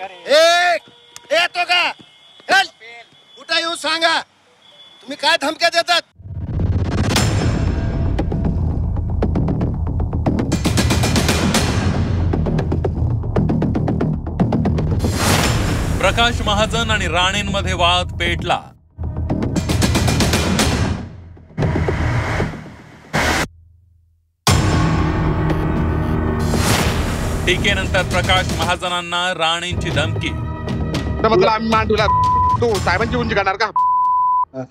येतो का? चल कुठं येऊ सांगा. तुम्ही काय धमक्या देतात? प्रकाश महाजन आणि राणेंमध्ये वाद पेटला. टीकेनंतर प्रकाश महाजनांना राणेंची धमकी. मतलब आम्ही मांडूला तू साहेबांची उंची करणार का?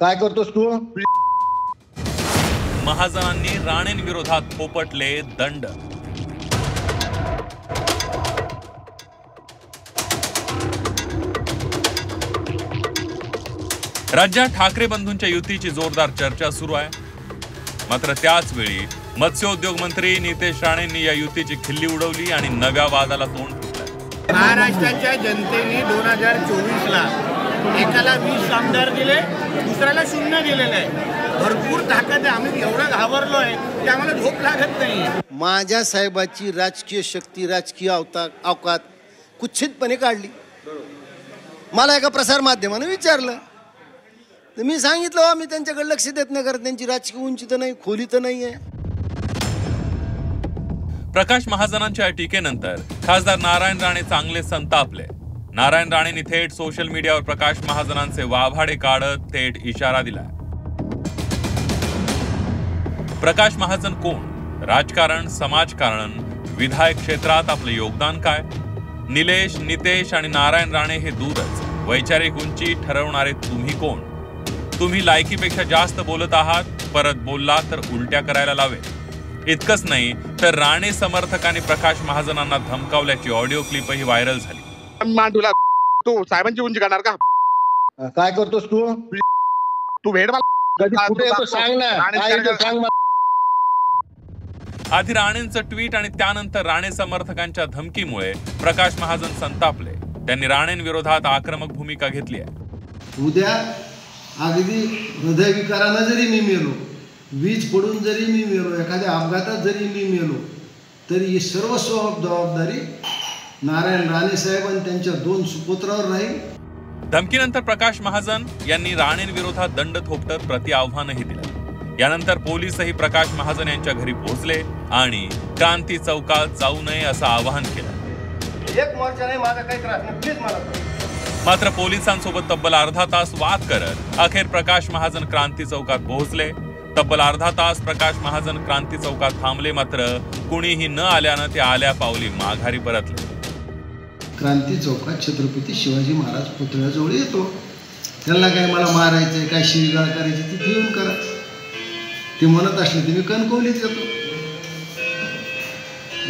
काय करतोस तू? महाजनांनी राणेंविरोधात पोपटले दंड. राज्यात ठाकरे बंधूंच्या युतीची जोरदार चर्चा सुरू आहे. मात्र त्याच वेळी मत्स्योद्योग मंत्री नितेश राणेंनी या युतीची खिल्ली उडवली आणि नव्या वादाला तोंड फुटलं. महाराष्ट्राच्या जनतेने 2024ला एकाला 20 आमदार दिले, दुसऱ्याला 0 दिलेलं आहे. भरपूर ताकद आहे. आम्ही एवढं घाबरलोय की आम्हाला झोप लागत नाही. माझ्या साहेबाची राजकीय शक्ती, राजकीय अवकात कुत्सितपणे काढली. मला एका प्रसार माध्यमानं विचारलं तर मी सांगितलं मी त्यांच्याकडे लक्ष देत नाही, कारण त्यांची राजकीय उंची तर नाही, खोली तर नाही आहे. प्रकाश महाजनांच्या टीकेनंतर खासदार नारायण राणे चांगले संतापले. नारायण राणेंनी थेट सोशल मीडियावर प्रकाश महाजनांचे वाभाडे काढत थेट इशारा दिला. प्रकाश महाजन कोण? राजकारण, समाजकारण, विधायक क्षेत्रात आपलं योगदान काय? निलेश, नितेश आणि नारायण राणे हे दूरच. वैचारिक उंची ठरवणारे तुम्ही कोण? तुम्ही लायकीपेक्षा जास्त बोलत आहात. परत बोलला तर उलट्या करायला लावेल. इतकंच नाही तर राणे समर्थकांनी प्रकाश महाजनांना धमकावल्याची ऑडिओ क्लिपही व्हायरल झाली. मांडूला तू साहेबांची उंची करणार का? काय करतोस तू? तू भेट सांग ना. आधी राणेंचं ट्विट आणि त्यानंतर राणे समर्थकांच्या धमकीमुळे प्रकाश महाजन संतापले. त्यांनी राणेंविरोधात आक्रमक भूमिका घेतली आहे. उद्या अगदी हृदयविकारानं जरी मी मेलो, वीज पडून जरी मी मेलो, एखाद्या अपघातात जरी मी मेलो, तरी ही सर्व जबाबदारी नारायण राणे साहेब आणि त्यांच्या 2 सुपुत्रावर राहील. धमकीनंतर प्रकाश महाजन यांनी राणेंविरोधात दंड थोपटत प्रतिआव्हानही दिलं. यानंतर पोलीसही प्रकाश महाजन यांच्या घरी पोहोचले आणि क्रांती चौकात जाऊ नये असं आवाहन केलं. एक मोर्चा नाही, माझा काही त्रास नाही, प्लीज मला. मात्र पोलिसांसोबत तब्बल अर्धा तास वाद करत अखेर प्रकाश महाजन क्रांती चौकात पोहोचले. तब्बल अर्धा तास प्रकाश महाजन क्रांती चौकात थांबले. मात्र कुणीही न आल्यानं ते आल्या पावली माघारी परतले. क्रांती चौकात छत्रपती शिवाजी महाराज पुतळ्याजवळ येतो. त्यांना काय मला मारायचंय, काय शिवीगाळ करायची, तिथे येऊन करा. ते म्हणत असले ते मी कणकवलीत येतो.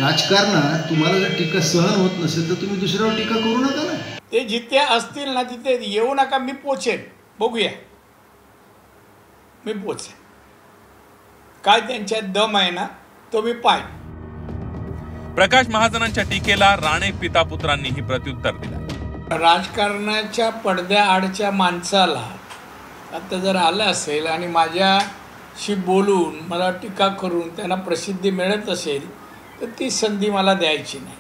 राजकारणात तुम्हाला जर टीका सहन होत नसेल तर तुम्ही दुसऱ्यावर टीका करू नका ना. ते जिथे असतील ना तिथे येऊ नका. मी पोचेन, बघूया. मी पोचेन. काय त्यांच्यात दम आहे ना तो मी पाहिन. प्रकाश महाजनांच्या टीकेला राणे पिता पुत्रांनीही प्रत्युत्तर दिलं. राजकारणाच्या पडद्याआडच्या माणसाला आता जर आलं असेल आणि माझ्याशी बोलून मला टीका करून त्यांना प्रसिद्धी मिळत असेल तर ती संधी मला द्यायची नाही.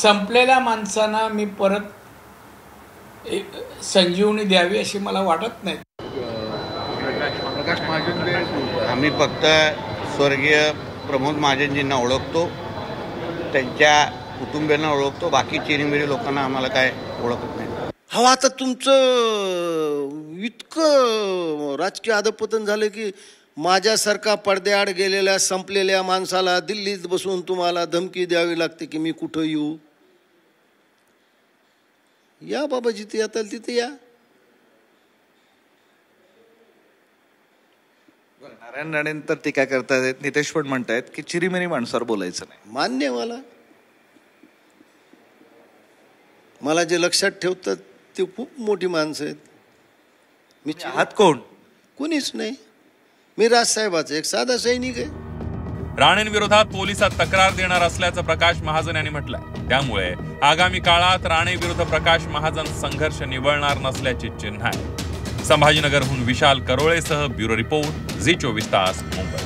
संपलेल्या माणसांना मी परत संजीवनी द्यावी अशी मला वाटत नाही. प्रकाश महाजन, आम्ही फक्त स्वर्गीय प्रमोद महाजनजींना ओळखतो, त्यांच्या कुटुंबियांना ओळखतो. बाकी चिरीमिरी लोकांना आम्हाला काय ओळखत नाही. हो, आता तुमचं इतकं राजकीय अधपतन झालं की माझ्यासारखा पडद्याआड गेलेल्या संपलेल्या माणसाला दिल्लीत बसून तुम्हाला धमकी द्यावी लागते की मी कुठं येऊ. या बाबा, जिथे येताल तिथे या. नारायण राणे तर टीका करतायत, नितेश पण म्हणतायत की चिरीमिरी माणसावर बोलायचं नाही. मान्य मला जे लक्षात ठेवतात ते खूप मोठी माणसं आहेत. मी आहात कोण? कुणीच नाही. मी राजसाहेबाचा एक साधा सैनिक आहे. राणेंविरोधात पोलिसात तक्रार देणार असल्याचं प्रकाश महाजन यांनी म्हटलंय. त्यामुळे आगामी काळात राणे विरुद्ध प्रकाश महाजन संघर्ष निवळणार नसल्याचे चिन्ह आहे. संभाजीनगरहून विशाल करोळेसह ब्युरो रिपोर्ट, झी 24 तास, मुंबई.